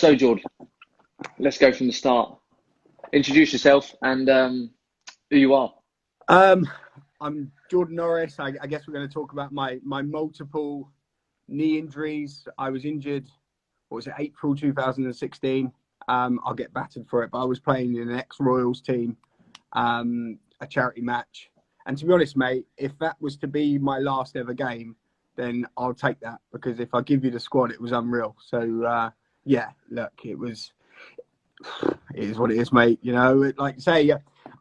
So, George, let's go from the start. Introduce yourself and who you are. Um, I'm Jordan Norris. I guess we're going to talk about my multiple knee injuries. I was injured, what was it, April 2016. I'll get battered for it, but I was playing in an ex-Royals team, a charity match. And to be honest, mate, if that was to be my last ever game, then I'll take that, because if I give you the squad, it was unreal. So, yeah, look, it is what it is, mate. You know, like say,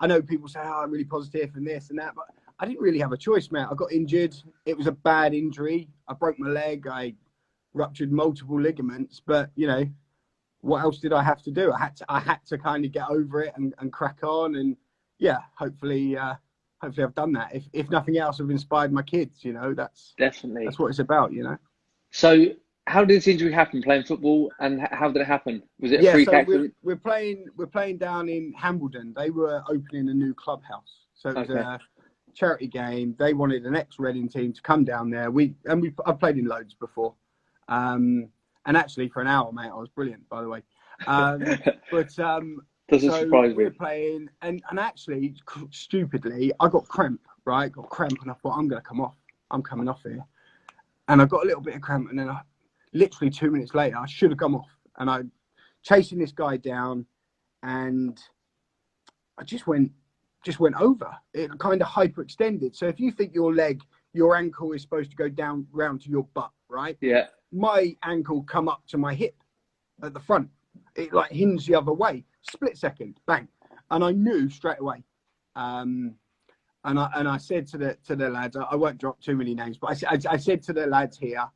I know people say, oh, I'm really positive and this and that, but I didn't really have a choice, mate. I got injured. It was a bad injury. I broke my leg. I ruptured multiple ligaments, but you know, what else did I have to do? I had to kind of get over it and crack on. And yeah, hopefully I've done that. If nothing else, I've inspired my kids. You know, that's Definitely. what it's about. You know. So, how did this injury happen? Playing football, and how did it happen? Was it a Yeah, freak so accident? we're playing down in Hambledon. They were opening a new clubhouse, so it was Okay. a charity game. They wanted an ex-Reading team to come down there. I've played in loads before, and actually for an hour, mate, I was brilliant, by the way. But Doesn't so surprise we me. were playing, and actually, stupidly, I got cramp. Right, got cramp, and I thought I'm going to come off. I'm coming off here, and I got a little bit of cramp, and then literally 2 minutes later, I should have come off, and I chasing this guy down, and I just went over. It kind of hyperextended. So if you think your ankle is supposed to go down round to your butt, right? Yeah. My ankle come up to my hip at the front. It like hinged the other way. Split second, bang, and I knew straight away. And I said to the lads, I won't drop too many names, but I said to the lads here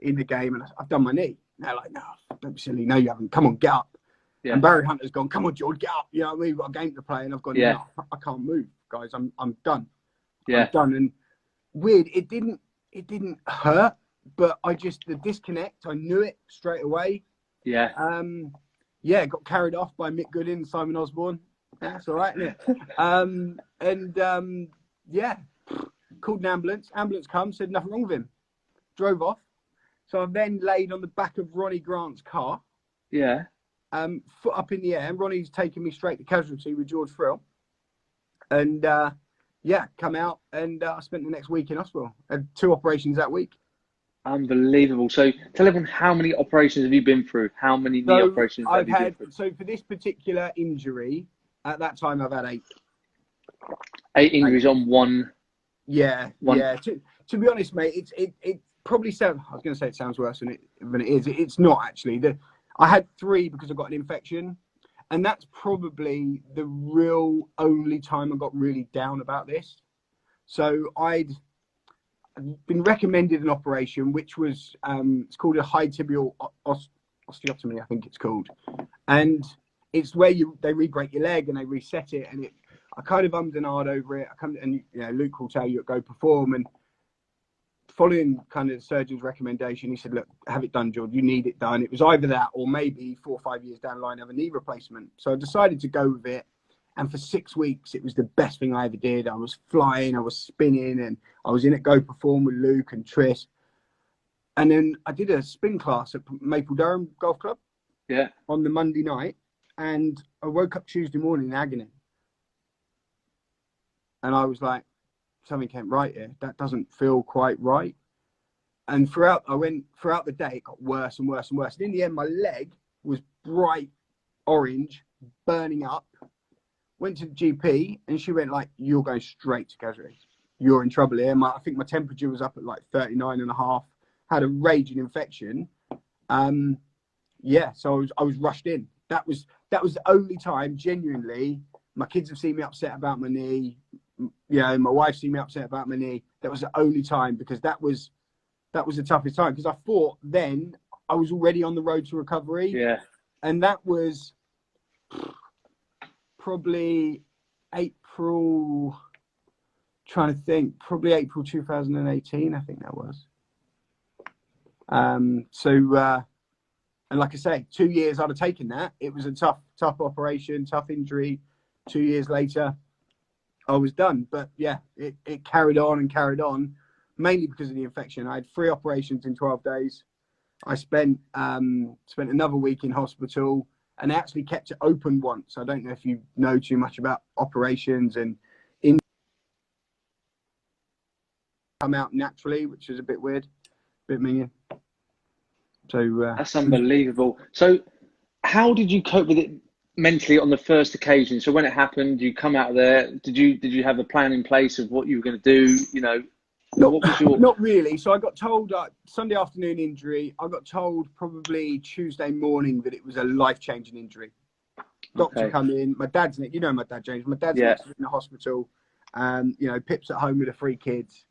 in the game, and I've done my knee. And they're like, no, don't be silly. No, you haven't. Come on, get up. Yeah. And Barry Hunter's gone, come on, George, get up. You know what I mean? We've got a game to play. And I've gone, Yeah. no, I can't move, guys. I'm done. Yeah. I'm done. And weird, it didn't hurt, but the disconnect, I knew it straight away. Yeah. Yeah, got carried off by Mick Goodin and Simon Osborne. That's all right, isn't it? Yeah, called an ambulance. Ambulance comes, said nothing wrong with him. Drove off. So I then laid on the back of Ronnie Grant's car. Yeah. Foot up in the air. And Ronnie's taken me straight to casualty with George Frill. And yeah, come out, and I spent the next week in hospital. Had 2 operations that week. Unbelievable. So, tell everyone, how many operations have you been through? How many knee operations have you been through? So for this particular injury, at that time I've had 8. 8 injuries on one. Yeah. To be honest, mate, it probably sounds. I was going to say it sounds worse than it is. It's not actually. I had 3 because I got an infection, and that's probably the real only time I got really down about this. So I'd been recommended an operation, which was it's called a high tibial osteotomy, I think it's called, and it's where they re-break your leg and they reset it, and I kind of ummed and ahed over it. And you know, Luke will tell you, go perform. And following kind of the surgeon's recommendation, he said, look, have it done, George. You need it done. It was either that or maybe 4 or 5 years down the line, have a knee replacement. So I decided to go with it. And for 6 weeks, it was the best thing I ever did. I was flying, I was spinning, and I was in at Go Perform with Luke and Tris. And then I did a spin class at Maple Durham Golf Club. Yeah. On the Monday night. And I woke up Tuesday morning in agony. And I was like, something came right here. That doesn't feel quite right. And throughout the day, it got worse and worse and worse. And in the end, my leg was bright orange, burning up. Went to the GP, and she went like, you're going straight to casualty. You're in trouble here. I think my temperature was up at like 39.5. Had a raging infection. Yeah, so I was rushed in. That was the only time, genuinely, my kids have seen me upset about my knee. You know, my wife's seen me upset about my knee. That was the only time, because that was the toughest time, because I thought then I was already on the road to recovery. Yeah. And that was probably April 2018, I think that was. And like I say, 2 years I'd have taken that. It was a tough operation, tough injury. 2 years later, I was done. But yeah, it carried on, mainly because of the infection. I had 3 operations in 12 days. I spent another week in hospital, and they actually kept it open once. I don't know if you know too much about operations, and in come out naturally, which is a bit weird, a bit minging. So that's unbelievable. So how did you cope with it mentally on the first occasion? So when it happened, you come out of there. Did you have a plan in place of what you were going to do? You know, what was your... Not really. So I got told Sunday afternoon injury. I got told probably Tuesday morning that it was a life-changing injury. Doctor come in. My dad's in it. You know my dad, James. My dad's in the hospital. You know, Pip's at home with the 3 kids,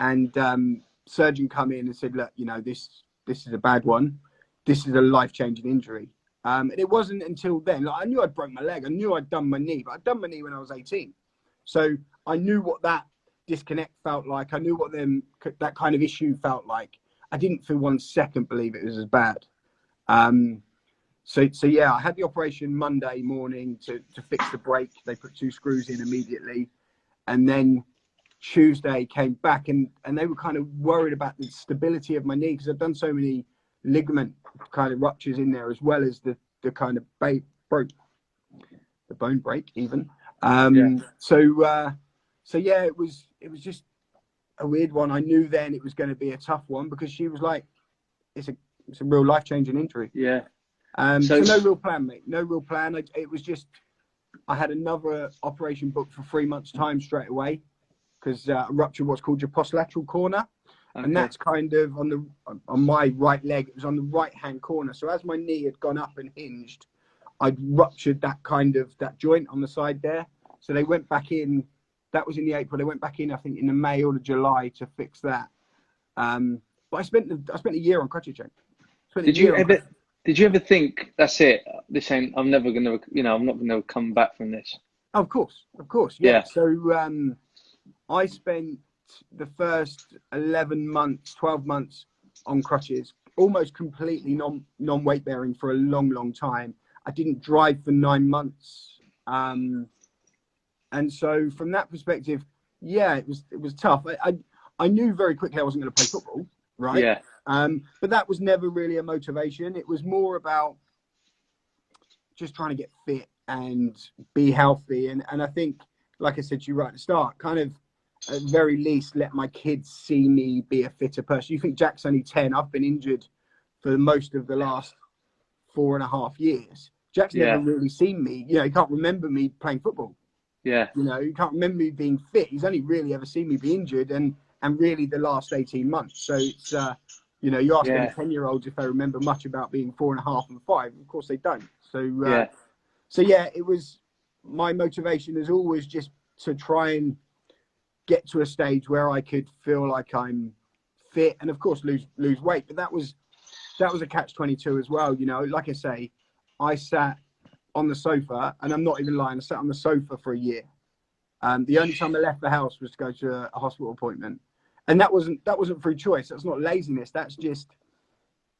and surgeon come in and said, look, you know, this is a bad one. This is a life-changing injury. And it wasn't until then. Like, I knew I'd broke my leg. I knew I'd done my knee, but I'd done my knee when I was 18. So I knew what that disconnect felt like. I knew what that kind of issue felt like. I didn't for 1 second believe it was as bad. So yeah, I had the operation Monday morning to fix the break. They put 2 screws in immediately, and then Tuesday came back, and they were kind of worried about the stability of my knee because I've done so many ligament kind of ruptures in there, as well as the kind of the bone break even. So yeah, it was just a weird one. I knew then it was going to be a tough one because she was like, it's a real life-changing injury. Yeah. So no real plan, mate. No real plan. It was just, I had another operation booked for 3 months' time straight away because I ruptured what's called your postlateral corner. Okay. And that's kind of on my right leg. It was on the right-hand corner. So as my knee had gone up and hinged, I'd ruptured that joint on the side there. So they went back in. That was in the April. They went back in, I think, in the May or the July to fix that. But I spent a year on crutches, Jake. Did you ever think, that's it? This ain't. I'm never gonna. You know, I'm not gonna come back from this. Of course. Yeah. So I spent the first 11 months, 12 months on crutches, almost completely non-weight bearing for a long time. I didn't drive for 9 months. And so from that perspective, yeah, it was tough. I knew very quickly I wasn't going to play football, right? Yeah. But that was never really a motivation. It was more about just trying to get fit and be healthy. And I think, like I said to you right at the start, kind of at the very least let my kids see me be a fitter person. You think Jack's only 10. I've been injured for most of the last 4.5 years. Jack's never really seen me. You know, he can't remember me playing football. Yeah. You know, he can't remember me being fit. He's only really ever seen me be injured and really the last 18 months. So it's, you know, you ask any 10-year-olds if they remember much about being 4.5 and 5. Of course they don't. So, so yeah, it was, my motivation is always just to try and get to a stage where I could feel like I'm fit and of course lose weight. But that was a catch-22 as well. You know, like I say, I sat on the sofa, and I'm not even lying, I sat on the sofa for a year. The only time I left the house was to go to a hospital appointment. And that wasn't through choice. That's not laziness. That's just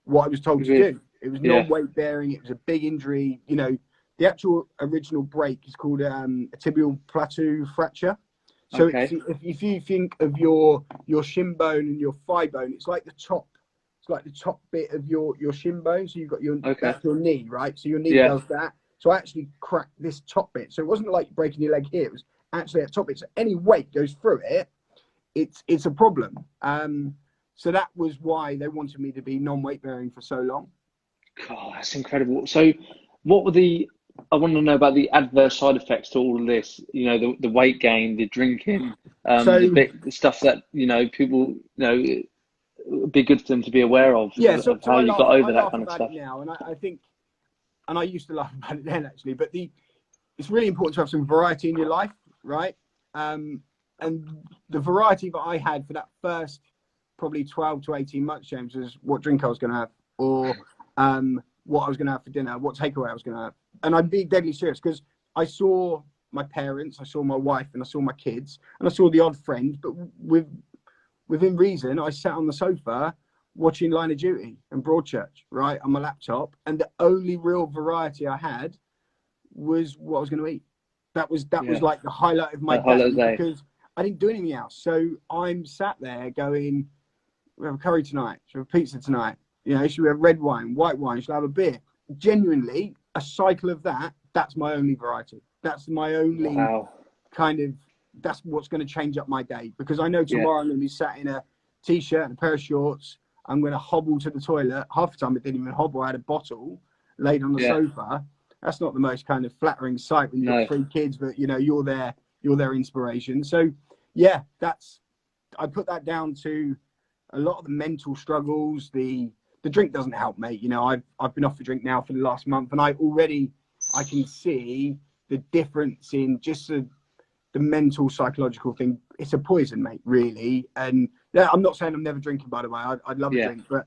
what I was told to do. It was non-weight bearing. It was a big injury. You know, the actual original break is called a tibial plateau fracture. So if you think of your shin bone and your thigh bone, it's like the top bit of your shin bone. So you've got that's your knee, right? So your knee does that. So I actually cracked this top bit. So it wasn't like breaking your leg here. It was actually at top bit. So any weight goes through it, it's a problem. So that was why they wanted me to be non-weight bearing for so long. God, that's incredible. So what were I want to know about the adverse side effects to all of this. You know, the weight gain, the drinking, the stuff that, you know, people, you know, it would be good for them to be aware of. Yeah, so how you got over that kind of stuff. Now, and I think, and I used to laugh about it then actually, but it's really important to have some variety in your life, right? And the variety that I had for that first probably 12 to 18 months, James, was what drink I was going to have, or what I was going to have for dinner, what takeaway I was going to have. And I'm being deadly serious because I saw my parents, I saw my wife, and I saw my kids, and I saw the odd friend, but within reason, I sat on the sofa watching Line of Duty and Broadchurch, right, on my laptop, and the only real variety I had was what I was going to eat. That was like the highlight of my day because I didn't do anything else. So I'm sat there going, we have a curry tonight, we have a pizza tonight. You know, should we have red wine, white wine? Should I have a beer? Genuinely, a cycle of that. That's my only variety. That's my only kind of. That's what's going to change up my day, because I know tomorrow I'm going to be sat in a t-shirt and a pair of shorts. I'm going to hobble to the toilet. Half the time I didn't even hobble. I had a bottle laid on the sofa. That's not the most kind of flattering sight when you've got 3 kids, but you know, you're their inspiration. So yeah, I put that down to a lot of the mental struggles. The drink doesn't help, mate. You know, I've been off the drink now for the last month, and I can see the difference in just the mental, psychological thing. It's a poison, mate, really. And I'm not saying I'm never drinking, by the way. I'd love a drink, but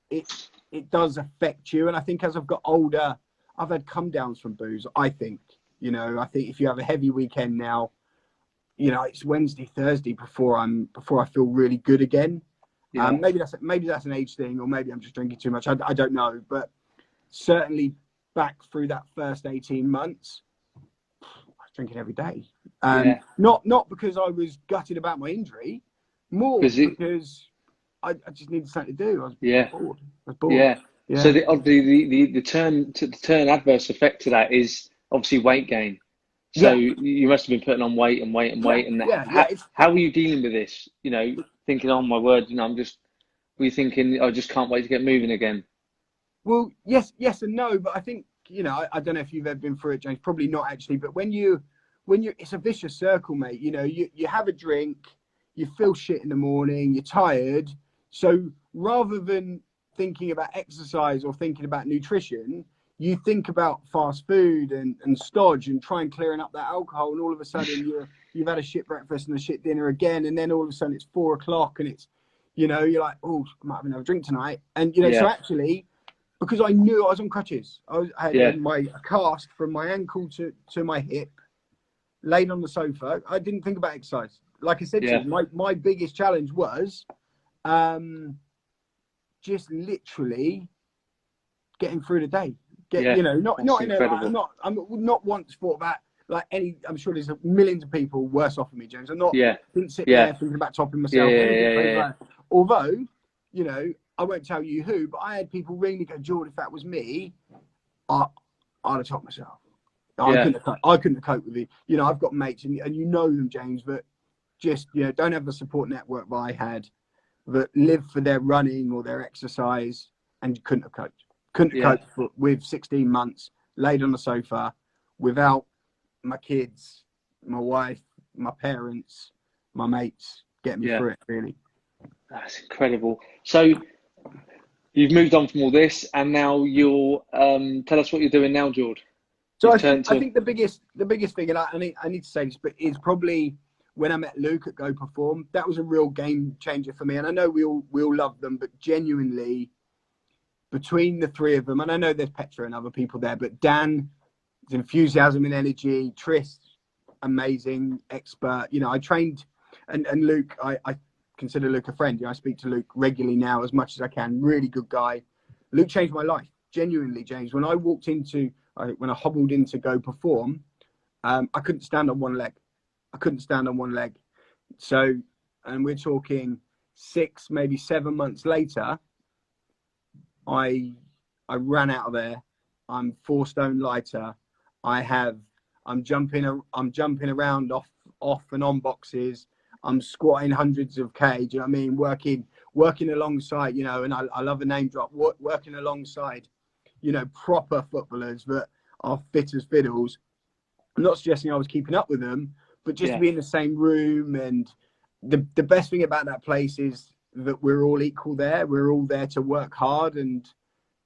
it does affect you. And I think as I've got older, I've had come downs from booze. I think if you have a heavy weekend now, you know, it's Wednesday, Thursday before I feel really good again. Maybe that's an age thing, or maybe I'm just drinking too much. I don't know, but certainly back through that first 18 months, I was drinking every day. Not because I was gutted about my injury, more because I just needed something to do. I was bored. Yeah. So the turn adverse effect to that is obviously weight gain. So you must have been putting on weight and weight and weight. And how are you dealing with this? You know, thinking, oh my word, you know, were you thinking, I just can't wait to get moving again? Well, yes and no, but I think, you know, I don't know if you've ever been through it, James. Probably not actually, but when you're, it's a vicious circle, mate. You know, you have a drink, you feel shit in the morning, you're tired. So rather than thinking about exercise or thinking about nutrition, you think about fast food and stodge and try and clearing up that alcohol, and all of a sudden you've had a shit breakfast and a shit dinner again, and then all of a sudden it's 4 o'clock and it's, you know, you're like, oh, I might have another drink tonight. And, you know, so actually, because I knew I was on crutches, I had my cast from my ankle to my hip, laid on the sofa. I didn't think about exercise. Like I said to you, my biggest challenge was just literally getting through the day. You know, I'm not once thought about like I'm sure there's millions of people worse off than me, James. I'm not didn't sit there thinking about topping myself. Although, you know, I won't tell you who, but I had people ring me, go, Jordan, if that was me, I'd have topped myself. I couldn't have coped with it. You know, I've got mates, and you know them, James, but just, you know, don't have the support network that I had, that live for their running or their exercise, and couldn't have coped. Couldn't have coped with 16 months laid on the sofa without my kids, my wife, my parents, my mates getting me through it, really. That's incredible. So you've moved on from all this, and now you're tell us what you're doing now, George. So I think the biggest thing, and I need to say this, but is probably when I met Luke at Go Perform. That was a real game changer for me. And I know we all love them, but genuinely, between the 3 of them, and I know there's Petra and other people there, but Dan, his enthusiasm and energy, Tris, amazing, expert. You know, I trained, and Luke, I consider Luke a friend. You know, I speak to Luke regularly now as much as I can. Really good guy. Luke changed my life, genuinely, James. When I hobbled into Go Perform, I couldn't stand on one leg. So, and we're talking 6, maybe 7 months later, I ran out of there. I'm 4 stone lighter. I'm jumping around off and on boxes. I'm squatting hundreds of K. Do you know what I mean? Working alongside, you know, and I love a name drop. Working alongside, you know, proper footballers that are fit as fiddles. I'm not suggesting I was keeping up with them, but just to be in the same room. And the best thing about that place is that we're all equal there. We're all there to work hard. And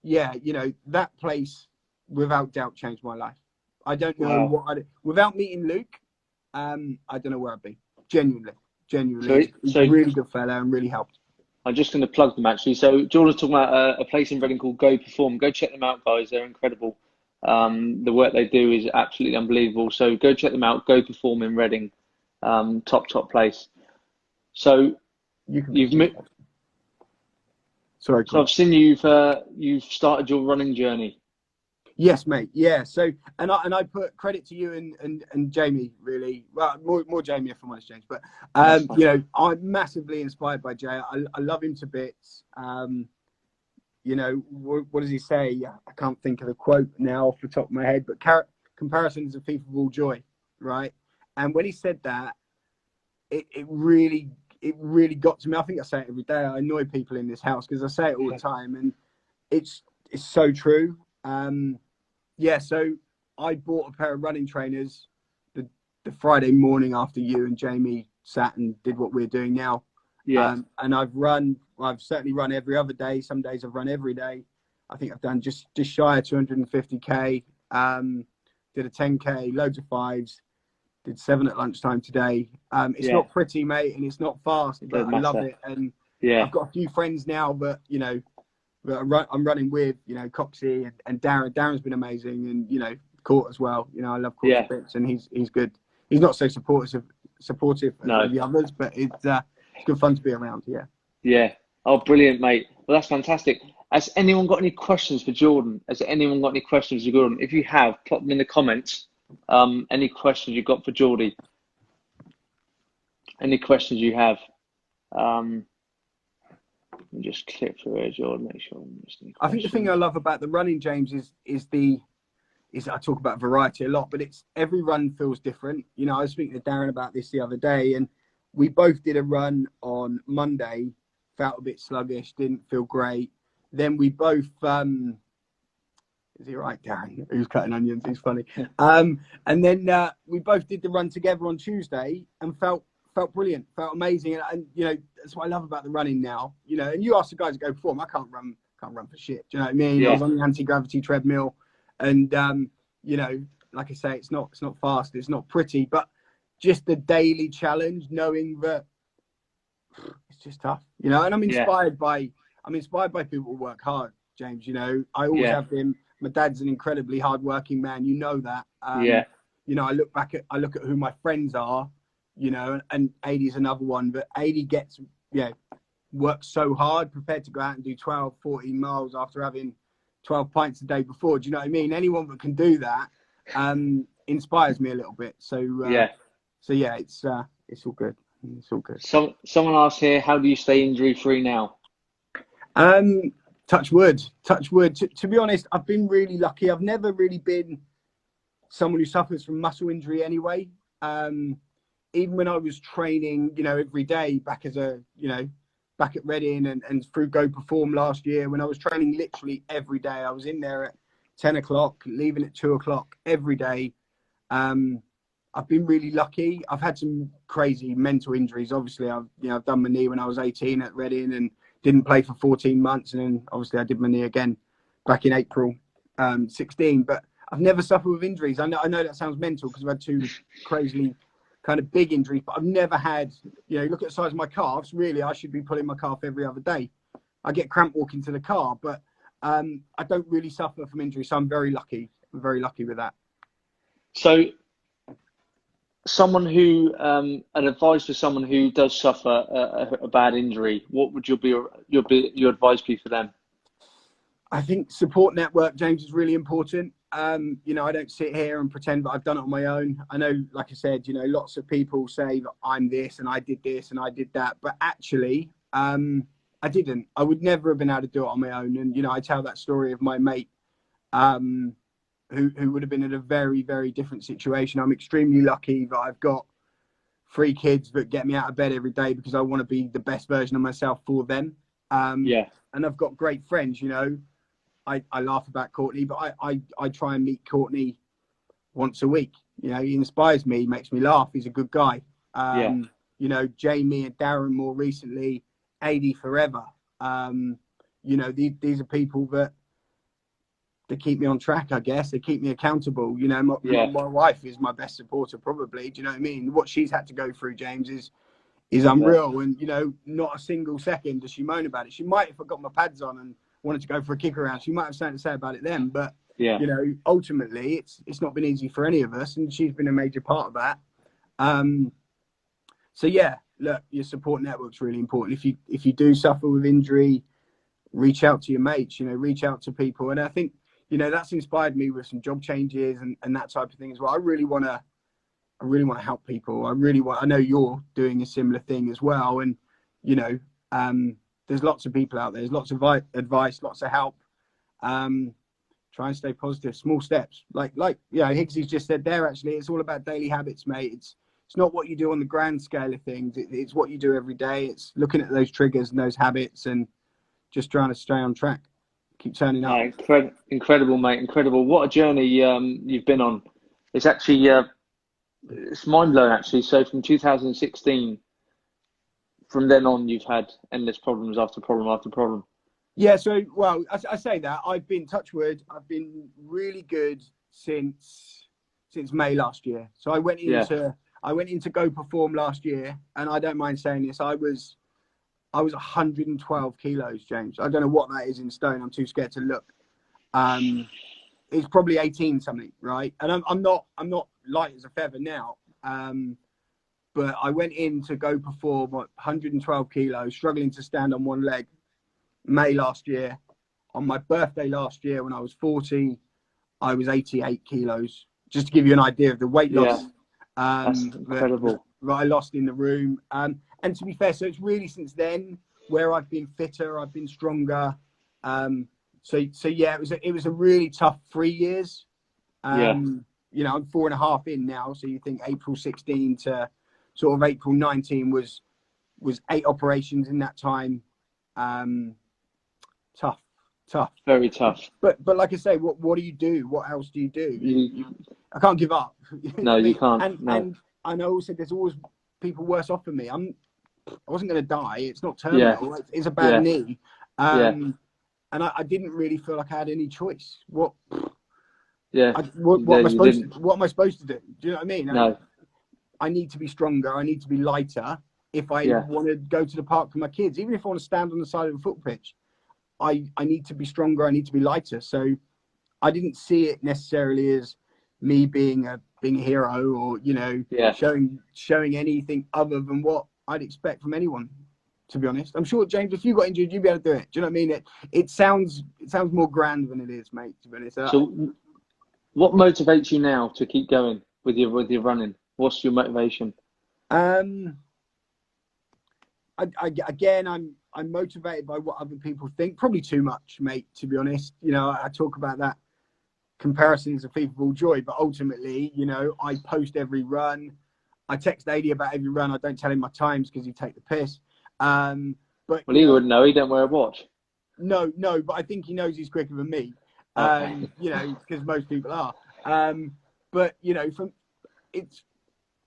yeah, you know, that place without doubt changed my life. I don't know without meeting Luke, I don't know where I'd be. Genuinely. He's a really good fella and really helped. I'm just going to plug them actually. So Jordan's talking about a place in Reading called Go Perform. Go check them out, guys. They're incredible. The work they do is absolutely unbelievable. So go check them out. Go Perform in Reading. Top place. So Sorry. So I've seen you've started your running journey. Yes, mate. Yeah. So, and I put credit to you and Jamie, really. Well, more Jamie if I'm honest, James. But you know, I'm massively inspired by Jay. I love him to bits. you know, what does he say? I can't think of the quote now off the top of my head, but comparison is a thief of all joy, right? And when he said that, it really got to me. I think I say it every day. I annoy people in this house because I say it all the time, and it's so true. Yeah, so I bought a pair of running trainers the Friday morning after you and Jamie sat and did what we're doing now. Yeah. And I've certainly run every other day. Some days I've run every day. I think I've done just shy of 250k. Did a 10k, loads of fives. Did 7 at lunchtime today. It's not pretty, mate, and it's not fast, but I love it. And I've got a few friends now that, you know, that I'm running with, you know, Coxie and Darren. Darren's been amazing, and, you know, Court as well. You know, I love Court a bit, and he's good. He's not so supportive as the others, but it's good fun to be around. Yeah. Yeah. Oh, brilliant, mate. Well, that's fantastic. Has anyone got any questions for Jordan? Has anyone got any questions for Jordan? If you have, pop them in the comments. Any questions you've got for Geordie? Any questions you have? Let me just click through here, Jordan. Make sure I'm missing any questions. I think the thing I love about the running, James, is I talk about variety a lot, but it's every run feels different. You know, I was speaking to Darren about this the other day, and we both did a run on Monday, felt a bit sluggish, didn't feel great. Then we both, is he right, Darren? Who's cutting onions? He's funny. And then we both did the run together on Tuesday and felt brilliant, felt amazing. And you know, that's what I love about the running now. You know, and you asked the guys to go perform. I can't run for shit. Do you know what I mean? I was on the anti-gravity treadmill, and you know, like I say, it's not fast, it's not pretty, but just the daily challenge, knowing that it's just tough. You know, and I'm inspired by people who work hard, James. You know, I always have been. My dad's an incredibly hardworking man. You know that. You know, I look at who my friends are, you know, and Adie's another one. But Adie works so hard, prepared to go out and do 12, 14 miles after having 12 pints a day before. Do you know what I mean? Anyone that can do that inspires me a little bit. So it's all good. It's all good. So someone asked here, how do you stay injury free now? Touch wood. To be honest, I've been really lucky. I've never really been someone who suffers from muscle injury anyway. Even when I was training, you know, every day back at Reading and through Go Perform last year, when I was training literally every day, I was in there at 10 o'clock, leaving at 2 o'clock every day. I've been really lucky. I've had some crazy mental injuries. Obviously, I've done my knee when I was 18 at Reading and didn't play for 14 months. And then obviously I did my knee again back in April 16. But I've never suffered with injuries. I know that sounds mental because I've had 2 crazily kind of big injuries, but I've never had, you know, look at the size of my calves. Really, I should be pulling my calf every other day. I get cramp walking to the car, but I don't really suffer from injuries. So I'm very lucky. I'm very lucky with that. So someone who, an advice for someone who does suffer a bad injury, what would your advice be for them? I think support network, James, is really important. You know, I don't sit here and pretend that I've done it on my own. I know, like I said, you know, lots of people say that I'm this and I did this and I did that, but actually, I didn't. I would never have been able to do it on my own. And, you know, I tell that story of my mate, who would have been in a very, very different situation. I'm extremely lucky that I've got 3 kids that get me out of bed every day because I want to be the best version of myself for them. And I've got great friends, you know. I laugh about Courtney, but I try and meet Courtney once a week. You know, he inspires me, makes me laugh. He's a good guy. You know, Jamie and Darren more recently, Adie forever. You know, these are people that keep me on track, I guess. They keep me accountable. You know, my wife is my best supporter, probably. Do you know what I mean? What she's had to go through, James, is unreal. And, you know, not a single second does she moan about it. She might, if I got my pads on and wanted to go for a kick around, she might have something to say about it then. But, you know, ultimately, it's not been easy for any of us. And she's been a major part of that. So, yeah, look, your support network's really important. If you do suffer with injury, reach out to your mates, you know, reach out to people. And I think, you know, that's inspired me with some job changes and that type of thing as well. I really want to help people. I know you're doing a similar thing as well. And, you know, there's lots of people out there. There's lots of advice, lots of help. Try and stay positive. Small steps, like Higgsy's just said there. Actually, it's all about daily habits, mate. It's not what you do on the grand scale of things. It's what you do every day. It's looking at those triggers and those habits and just trying to stay on track. Keep turning up. Incredible, mate. Incredible. What a journey you've been on. It's actually it's mind blowing. Actually, so from 2016, from then on, you've had endless problems after problem after problem. Yeah, so, well, I say that. I've been, touch wood, I've been really good since May last year. So I went into Go Perform last year, and I don't mind saying this, I was 112 kilos, James. I don't know what that is in stone. I'm too scared to look. It's probably 18 something, right? And I'm not light as a feather now. But I went in to Go Perform 112 kilos, struggling to stand on one leg. May last year. On my birthday last year, when I was 40, I was 88 kilos. Just to give you an idea of the weight loss. That's incredible. That I lost in the room. And to be fair, so it's really since then where I've been fitter, I've been stronger. So yeah, it was a really tough 3 years. You know, I'm 4.5 in now. So you think April 16 to sort of April 19 was 8 operations in that time. Tough, very tough. But like I say, what do you do? What else do you do? I can't give up. No, you can't. And I know also there's always people worse off than me. I wasn't going to die. It's not terminal. Yeah. It's a bad knee. And I didn't really feel like I had any choice. What am I supposed to do? Do you know what I mean? No. I need to be stronger. I need to be lighter if I want to go to the park with my kids. Even if I want to stand on the side of a football pitch, I need to be stronger. I need to be lighter. So I didn't see it necessarily as me being a hero or, you know, showing anything other than what I'd expect from anyone, to be honest. I'm sure, James, if you got injured, you'd be able to do it. Do you know what I mean? It sounds more grand than it is, mate, to be honest. So what motivates you now to keep going with your running? What's your motivation? I'm motivated by what other people think. Probably too much, mate, to be honest. You know, I talk about that comparison is a thief of all joy, but ultimately, you know, I post every run. I text AD about every run. I don't tell him my times because he'd take the piss. But he wouldn't know. He don't wear a watch. No, but I think he knows he's quicker than me. You know, because most people are. But you know, it's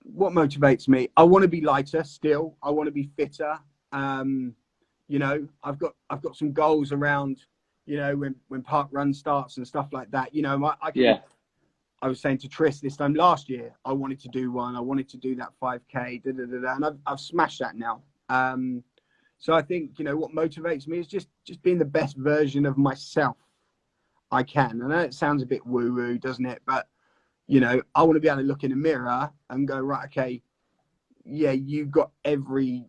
what motivates me. I want to be lighter still. I want to be fitter. You know, I've got some goals around, you know, when park run starts and stuff like that. You know, I was saying to Tris this time last year, I wanted to do one. I wanted to do that 5K, and I've smashed that now. So I think, you know, what motivates me is just being the best version of myself I can. I know it sounds a bit woo-woo, doesn't it? But, you know, I want to be able to look in the mirror and go, right, okay, yeah, you got every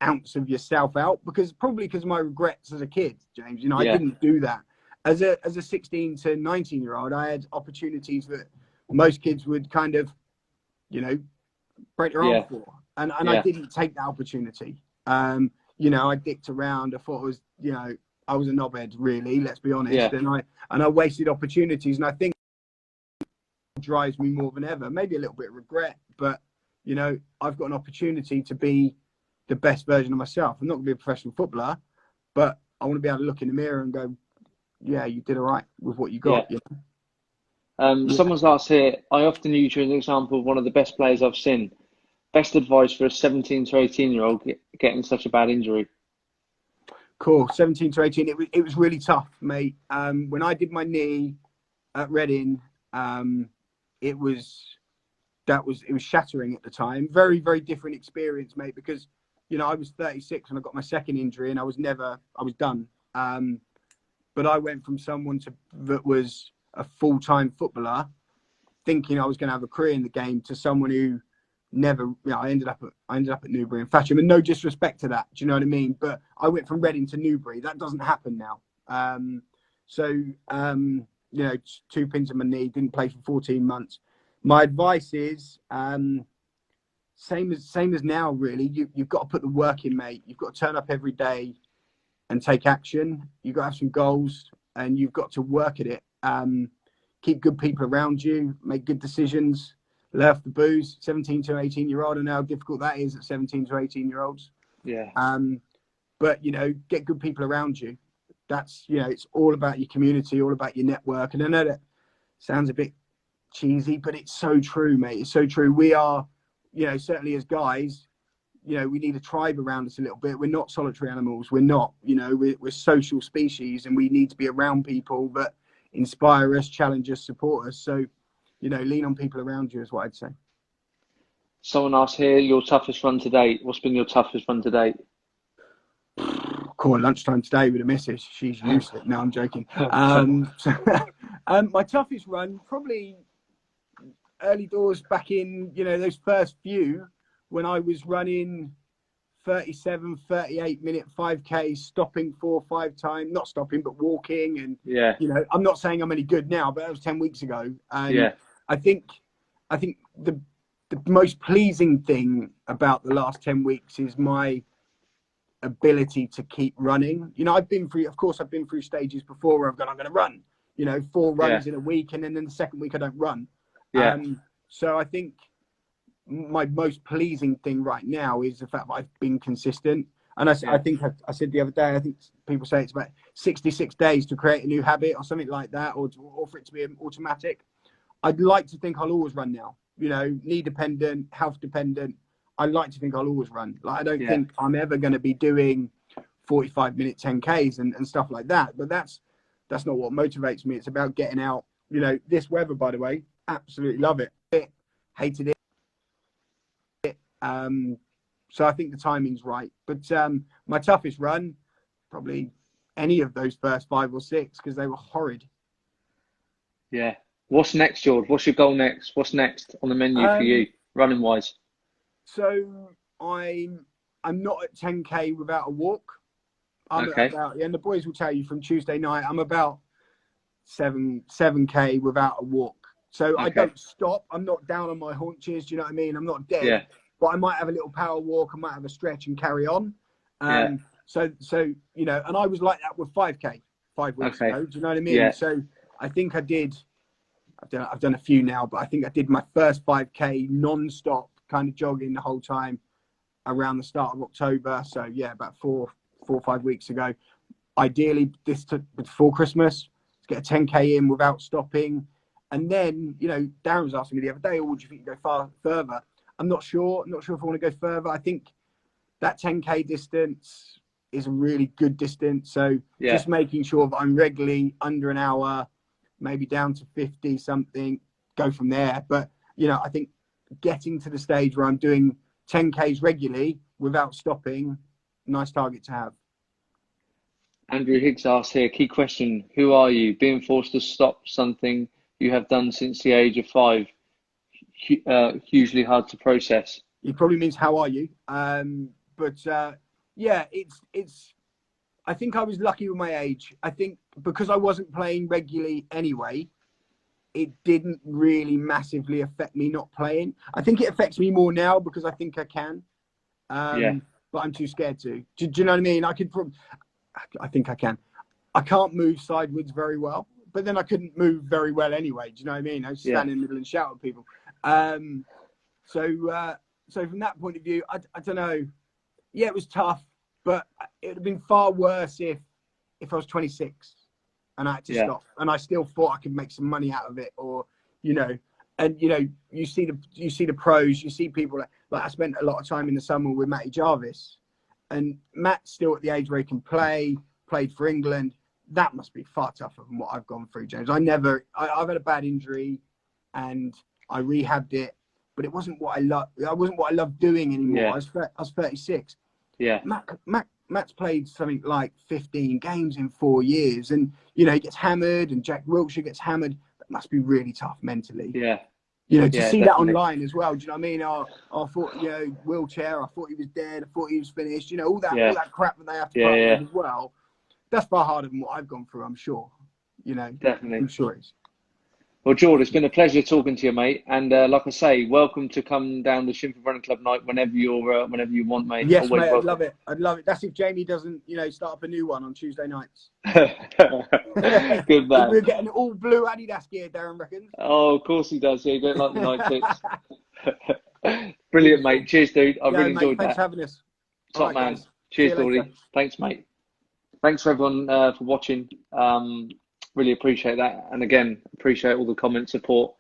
ounce of yourself out, because of my regrets as a kid, James. You know, I didn't do that. As a 16 to 19-year-old, I had opportunities that most kids would kind of, you know, break their arm for. And I didn't take that opportunity. You know, I dicked around. I thought I was a knobhead, really, let's be honest. Yeah. And I wasted opportunities. And I think it drives me more than ever. Maybe a little bit of regret, but, you know, I've got an opportunity to be the best version of myself. I'm not going to be a professional footballer, but I want to be able to look in the mirror and go, yeah, you did all right with what you got. Yeah. Someone's asked here, I often use you as an example of one of the best players I've seen. Best advice for a 17 to 18-year-old getting such a bad injury? Cool. 17 to 18. It was really tough, mate. When I did my knee at Reading, it was shattering at the time. Very, very different experience, mate, because, you know, I was 36 when I got my second injury and I was done. But I went from someone that was a full-time footballer thinking I was going to have a career in the game to someone who never, you know, I ended up at Newbury and Fatcham, and no disrespect to that, do you know what I mean? But I went from Reading to Newbury. That doesn't happen now. You know, 2 pins in my knee, didn't play for 14 months. My advice is same as now, really. You've got to put the work in, mate. You've got to turn up every day. and take action. You've got to have some goals, and you've got to work at it. Keep good people around you, make good decisions, lay off the booze. 17 to 18-year-old, I know how difficult that is at 17 to 18-year-olds. Yeah. But, you know, get good people around you. That's, you know, it's all about your community, all about your network. And I know that sounds a bit cheesy, but it's so true, mate. It's so true. We are, you know, certainly as guys, you know, we need a tribe around us a little bit. We're not solitary animals. We're not, you know, we're social species, and we need to be around people that inspire us, challenge us, support us. So, you know, lean on people around you is what I'd say. Someone asked here, your toughest run to date. What's been your toughest run to date? Call lunchtime today with a missus. She's used it. No, I'm joking. My toughest run, probably early doors back in, you know, those first few, when I was running 37, 38-minute 5K, stopping 4 or 5 times, not stopping, but walking. And, you know, I'm not saying I'm any good now, but that was 10 weeks ago. And I think the most pleasing thing about the last 10 weeks is my ability to keep running. You know, I've been through stages before where I'm going to run, you know, 4 runs in a week, and then the second week I don't run. So I think my most pleasing thing right now is the fact that I've been consistent. And I think I said the other day, I think people say it's about 66 days to create a new habit or something like that, or for it to be automatic. I'd like to think I'll always run now, you know, knee dependent, health dependent. I'd like to think I'll always run. Like, I don't think I'm ever going to be doing 45-minute 10Ks and stuff like that. But that's not what motivates me. It's about getting out. You know, this weather, by the way, absolutely love it. Hated it. So I think the timing's right. But my toughest run, probably any of those first 5 or 6, because they were horrid. Yeah. What's next, George? What's your goal next? What's next on the menu for you, running wise? So I'm not at 10K without a walk. I'm at about, and the boys will tell you from Tuesday night, I'm about 7K without a walk. So I don't stop. I'm not down on my haunches. Do you know what I mean? I'm not dead, but I might have a little power walk. I might have a stretch and carry on. So you know, and I was like that with 5K 5 weeks ago. Do you know what I mean? Yeah. So I think I've done a few now, but I think I did my first 5K non-stop kind of jogging the whole time around the start of October. So yeah, about 4 or 5 weeks ago. Ideally, this before Christmas, to get a 10K in without stopping. And then, you know, Darren was asking me the other day, would you think you go further? I'm not sure. I'm not sure if I want to go further. I think that 10K distance is a really good distance. So just making sure that I'm regularly under an hour, maybe down to 50 something, go from there. But, you know, I think getting to the stage where I'm doing 10Ks regularly without stopping, nice target to have. Andrew Higgs asks here, key question, who are you? Being forced to stop something you have done since the age of 5, hugely hard to process. It probably means how are you? Yeah, it's. I think I was lucky with my age. I think because I wasn't playing regularly anyway, it didn't really massively affect me not playing. I think it affects me more now because I think I can. But I'm too scared to. Do you know what I mean? I think I can. I can't move sideways very well, but then I couldn't move very well anyway. Do you know what I mean? I was stand in the middle and shout at people. So from that point of view, I don't know. Yeah, it was tough, but it would have been far worse if I was 26 and I had to stop, and I still thought I could make some money out of it, or you know. And you know, you see the pros, you see people like I spent a lot of time in the summer with Matty Jarvis, and Matt's still at the age where he can played for England. That must be far tougher than what I've gone through, James. I've had a bad injury, and I rehabbed it, but it wasn't what I love. I wasn't what I loved doing anymore. I was 36. Yeah. Matt's played something like 15 games in 4 years, and you know he gets hammered, and Jack Wilshere gets hammered. That must be really tough mentally. Yeah. You know, to see that online as well. Do you know what I mean? I thought, you know, wheelchair. I thought he was dead. I thought he was finished. You know, all that crap that they have to put up with as well. That's far harder than what I've gone through. I'm sure. You know, definitely. I'm sure it is. Well, George, it's been a pleasure talking to you, mate. And like I say, welcome to come down to Shimford Running Club night whenever whenever you want, mate. Yes, Always mate, I'd welcome. love it. I'd love it. That's if Jamie doesn't, start up a new one on Tuesday nights. Good man. We're getting all blue Adidas gear, Darren reckons. Oh, of course he does. Yeah, he don't like the night kicks. Brilliant, mate. Cheers, dude. I really enjoyed thanks that. for having us. Top man. Guys. Cheers, Dawdy. Thanks, mate. Thanks for everyone for watching. Really appreciate that. And again, appreciate all the comment support.